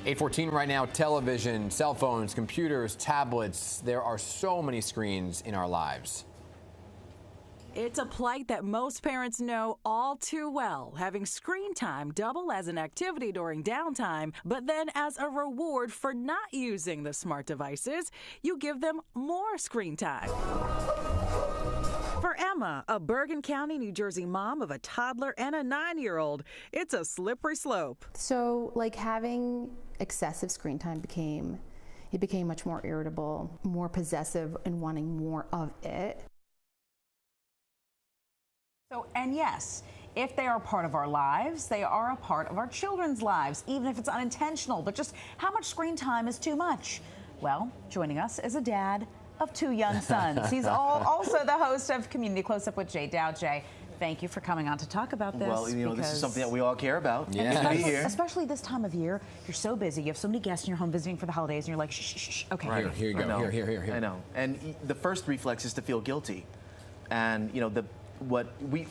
8:14 right now. Television, cell phones, computers, tablets. There are so many screens in our lives. It's a plight that most parents know all too well, having screen time double as an activity during downtime, but then as a reward for not using the smart devices, you give them more screen time. For Emma, a Bergen County, New Jersey mom of a toddler and a 9-year-old, it's a slippery slope. So, having excessive screen time became much more irritable, more possessive, and wanting more of it. So, and yes, if they are a part of our lives, they are a part of our children's lives, even if it's unintentional. But just how much screen time is too much? Well, joining us is a dad of 2 young sons. He's also the host of Community Closeup with Jay Dow. Jay, thank you for coming on to talk about this. Well, this is something that we all care about. Yeah. Especially this time of year. You're so busy. You have so many guests in your home visiting for the holidays, and you're like, shh, shh, shh. Okay. Right. Here you go. Here. I know. And the first reflex is to feel guilty. And,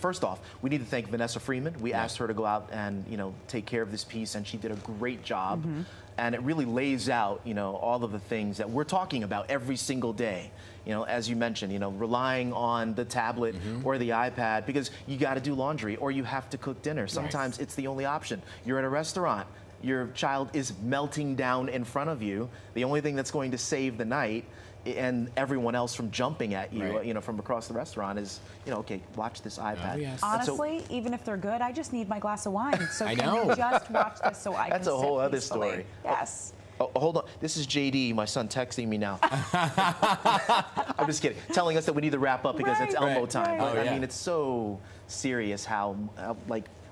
first off, we need to thank Vanessa Freeman. We asked her to go out and, take care of this piece, and she did a great job. Mm-hmm. And it really lays out, all of the things that we're talking about every single day. As you mentioned, relying on the tablet or the iPad because you got to do laundry or you have to cook dinner. Sometimes it's the only option. You're at a restaurant. Your child is melting down in front of you. The only thing that's going to save the night and everyone else from jumping at you, from across the restaurant is, okay, watch this iPad. Oh, yes. Honestly, even if they're good, I just need my glass of wine. So I can you just watch this so I can That's a whole other peacefully? story. Yes. Oh, hold on. This is JD, my son, texting me now. I'm just kidding. Telling us that we need to wrap up because it's Elmo time. Right. I mean, it's so serious how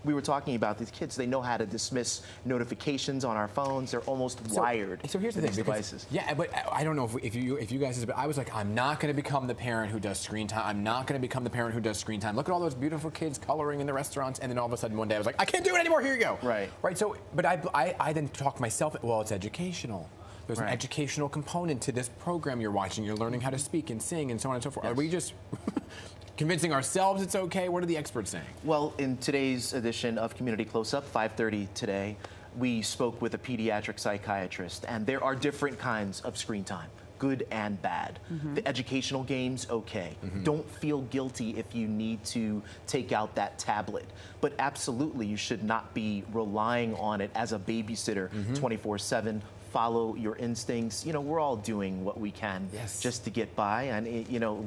we were talking about these kids. They know how to dismiss notifications on our phones. They're almost wired. So here's the thing, devices. Yeah, but I don't know if you guys. But I was like, I'm not going to become the parent who does screen time. I'm not going to become the parent who does screen time. Look at all those beautiful kids coloring in the restaurants, and then all of a sudden one day I was like, I can't do it anymore. Here you go. Right. So, but I then talked myself. Well, it's educational. There's an educational component to this program you're watching. You're learning how to speak and sing and so on and so forth. Yes. Are we just convincing ourselves it's okay? What are the experts saying? Well, in today's edition of Community Closeup, 5:30 today, we spoke with a pediatric psychiatrist, and there are different kinds of screen time, good and bad. The educational games, okay. Don't feel guilty if you need to take out that tablet. But absolutely, you should not be relying on it as a babysitter 24/7. Follow your instincts. We're all doing what we can just to get by. And,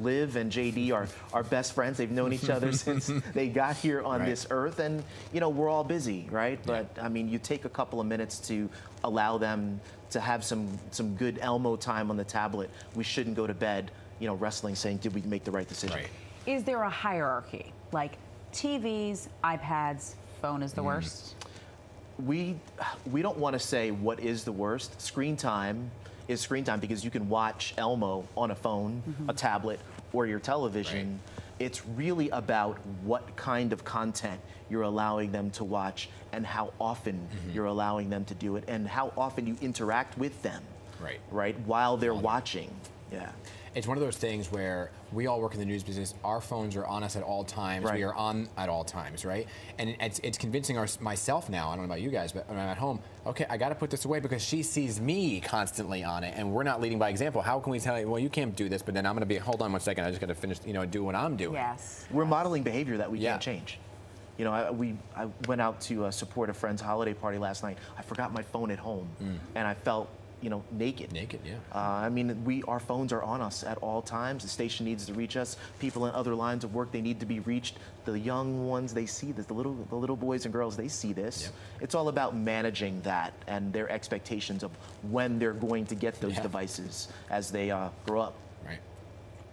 Liv and JD are best friends. They've known each other since they got here on this earth. And, we're all busy, right? But, I mean, you take a couple of minutes to allow them to have some good Elmo time on the tablet. We shouldn't go to bed, wrestling, saying, did we make the right decision? Right. Is there a hierarchy? Like TVs, iPads, phone is the worst? We don't want to say what is the worst. Screen time is screen time because you can watch Elmo on a phone, a tablet, or your television. It's really about what kind of content you're allowing them to watch and how often you're allowing them to do it and how often you interact with them. Right? While they're watching. Yeah. It's one of those things where we all work in the news business. Our phones are on us at all times. We are on at all times, right? And it's convincing myself now, I don't know about you guys, but when I'm at home, okay, I got to put this away because she sees me constantly on it, and we're not leading by example. How can we tell you, well, you can't do this, but then I'm going to be, hold on one second, I just got to finish, do what I'm doing. Yes. We're modeling behavior that we can't change. I went out to support a friend's holiday party last night. I forgot my phone at home, and I felt naked. Naked, yeah. I mean, our phones are on us at all times. The station needs to reach us. People in other lines of work, they need to be reached. The young ones, they see this. The little boys and girls, they see this. Yep. It's all about managing that and their expectations of when they're going to get those devices as they grow up. Right.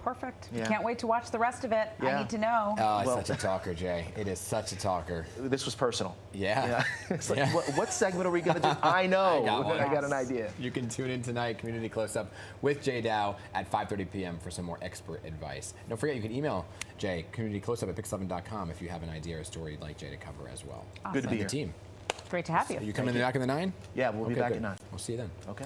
Perfect. Yeah. Can't wait to watch the rest of it. I need to know. Oh, it's such a talker, Jay. It is such a talker. This was personal. Yeah. It's like, what segment are we going to do? I know. I got an idea. You can tune in tonight, Community Closeup with Jay Dow at 5:30 p.m. for some more expert advice. Don't forget, you can email Jay, communitycloseup at PIX11.com if you have an idea or a story you'd like Jay to cover as well. Awesome. Good to be The here. team. Great to have you. You coming back in the 9? Yeah, we'll be back good. at 9. We'll see you then. Okay.